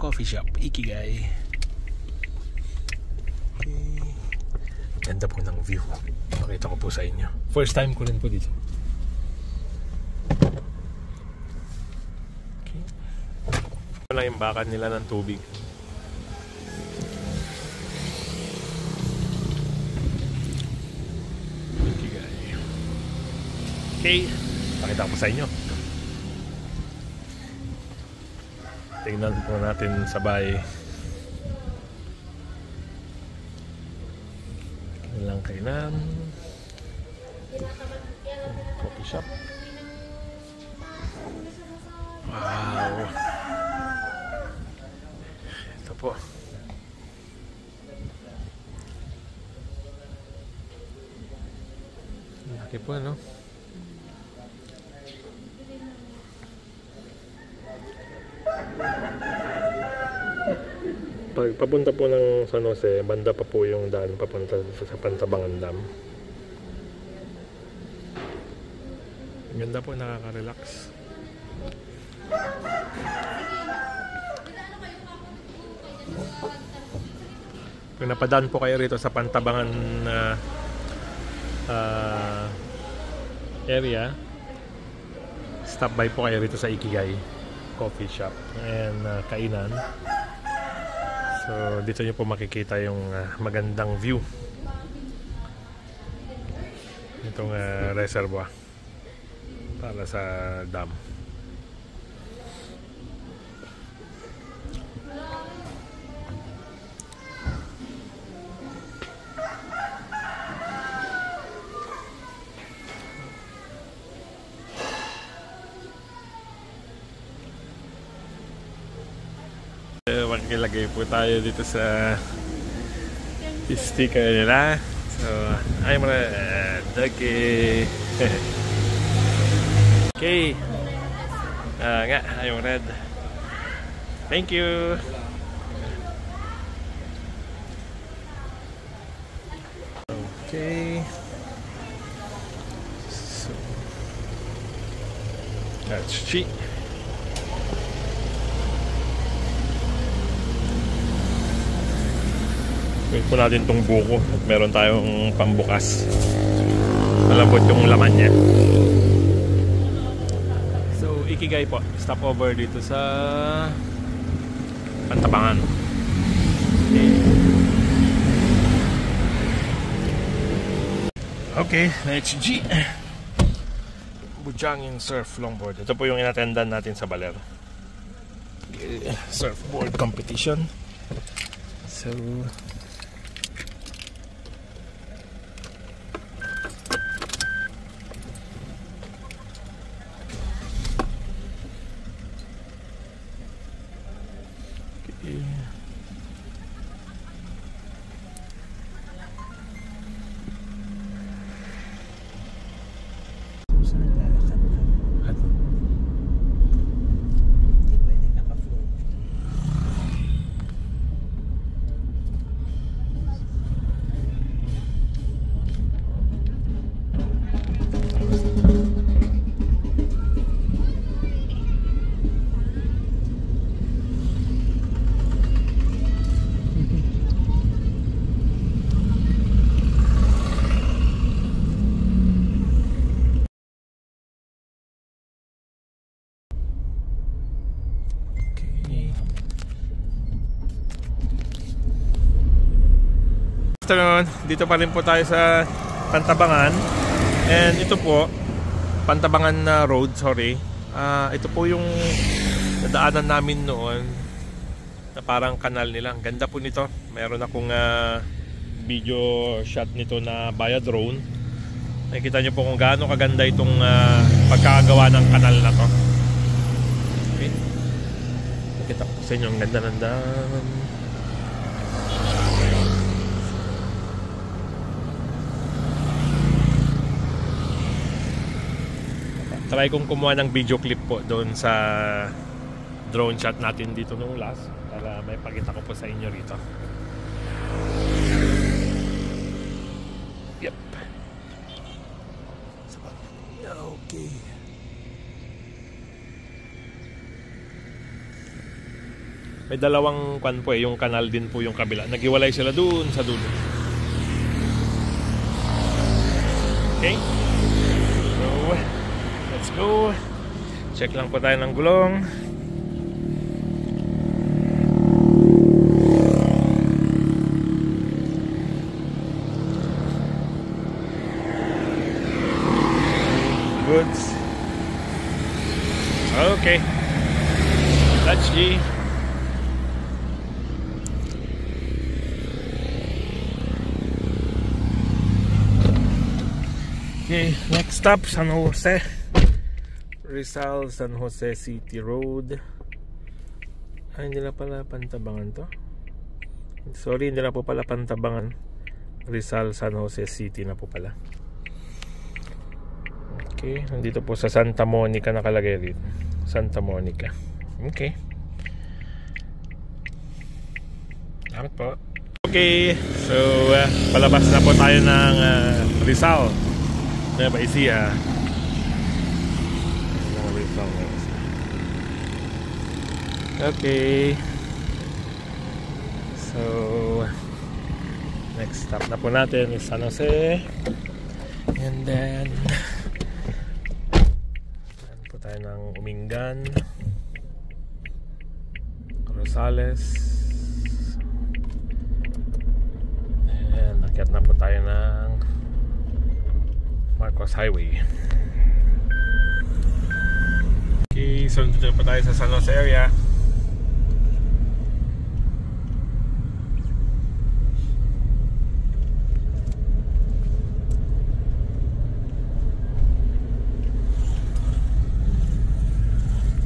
Coffee Shop, Ikigai. Okay. Ganda po ng view. Pakita ko po sa inyo. First time ko rin po dito. Okay. Ito lang yung bakan nila ng tubig. Ikigai. Okay. Pakita ko sa inyo. Tingnan po natin sa bahay. Walang kainan. Coffee shop. Wow. Ito po. Laki po, no? Pag papunta po ng San Jose, banda pa po yung daan papunta sa Pantabangan Dam. Ganda po, nakaka-relax. Kung napadaan po kayo rito sa Pantabangan area, stop by po kayo rito sa Ikigai Coffee Shop and kainan. So dito nyo po makikita yung magandang view itong reservoir para sa dam. Makikilagay po tayo dito sa sticker nila. So, I'm Red. Okay. Okay. Nga, I'm Red. Thank you. Okay. So, that's cheap. Wait po natin itong buko at meron tayong pambukas. Malambot yung laman niya. So, Ikigai po. Stop over dito sa Pantabangan. Okay, let's G. Bujangin Surf Longboard. Ito po yung inatendan natin sa Baler. Surfboard competition. So, afternoon, dito pa rin po tayo sa Pantabangan. And ito po, Pantabangan Road, sorry. Ito po yung nadaanan namin noon na parang kanal nila. Ang ganda po nito. Meron akong video shot nito na via drone. Nakikita nyo po kung gaano kaganda itong pagkakagawa ng kanal na to. Okay. Nakita ko sa inyo ang ganda ng dam. Try kong kumuha ng video clip po doon sa drone shot natin dito nung last para may pakita ko po sa inyo rito. Yep. Okay. May dalawang kwan po yung kanal din po yung kabila. Naghiwalay sila doon sa dulo. Okay? So, let's go. Check lang po tayo ng gulong. Goods. Okay. That's G. Okay, next stop, San Jose. Rizal, San Jose City Road. Ay, hindi na pala Pantabangan to. Sorry, hindi na po pala Pantabangan. Rizal, San Jose City na po pala. Okay, nandito po sa Santa Monica nakalagay rin. Santa Monica. Okay. Salamat po. Okay, so palabas na po tayo ng Rizal. Nueva Ecija. Okay. So next stop na po natin is San Jose. And then po tayo ng Umingan, Rosales. And akyat na po tayo ng Marcos Highway. Okay, so dito pa tayo sa San Jose area.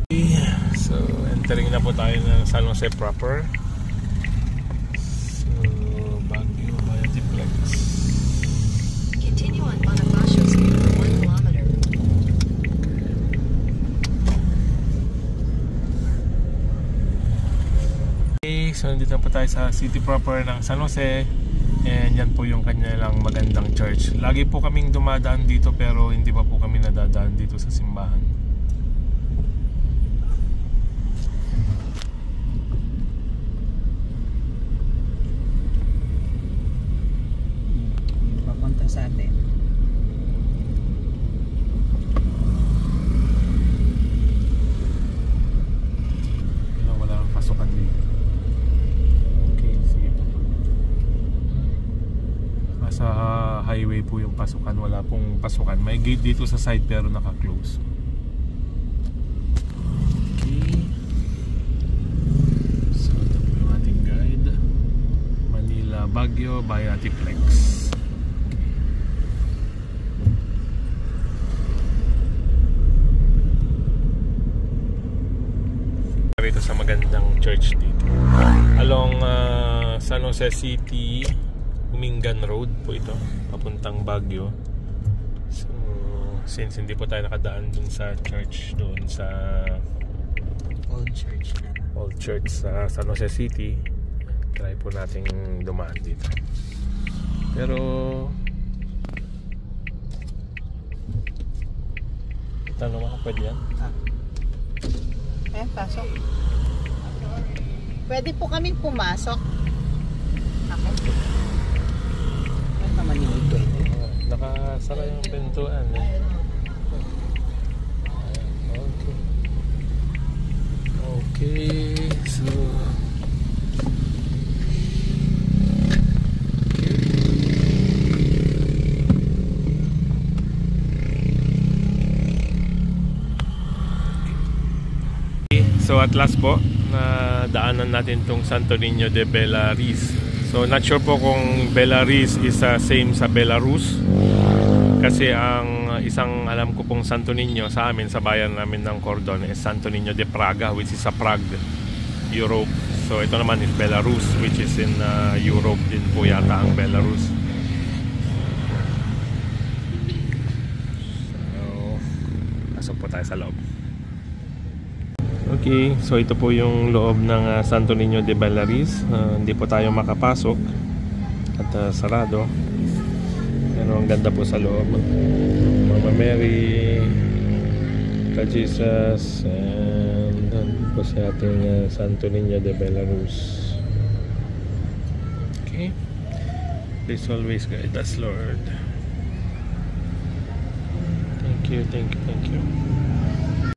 Okay, so entering na po tayo ng San Jose proper. So Baguio via Tiplex. Continue on Bonifacio Street for 1 kilometer. Okay, so nandito po tayo sa city proper ng San Jose. And yan po yung kanilang magandang church. Lagi po kaming dumadaan dito pero hindi pa po kami nadadaan dito sa simbahan. Papunta sa atin. Wala kang pasukan dito. Okay, sige po. Sa highway po yung pasukan. Wala pong pasukan. May gate dito sa side pero naka-close. Okay. So ito po yung ating guide. Manila, Baguio, via Tiplex. Dito sa magandang church dito along San Jose City Umingan Road po ito papuntang Baguio. So since hindi po tayo nakadaan dun sa church doon sa Old Church sa San Jose City, try po nating dumaan dito pero tanong ako pwede yan? Pasok. Pwede po kaming pumasok. Ako. Ano naman yung ito? Nakasara yung pintuan eh. Okay. Okay, so so at last po na daanan natin tong Santo Niño de Belarriz. So not sure po kung Belarriz is same sa Belarus kasi ang isang alam ko pong Santo Niño sa amin sa bayan namin ng Cordon is Santo Niño de Praga, which is sa Prague, Europe. So ito naman is Belarus, which is in Europe din po yata ang Belarus. So pasok po tayo sa loob. Okay, so ito po yung loob ng Santo Niño de Belarriz. Hindi po tayo makapasok at sarado. Pero ang ganda po sa loob. Mama Mary, Jesus, and Yan po sa ating Santo Niño de Belarus. Okay. Please always guide us, Lord. Thank you, thank you, thank you.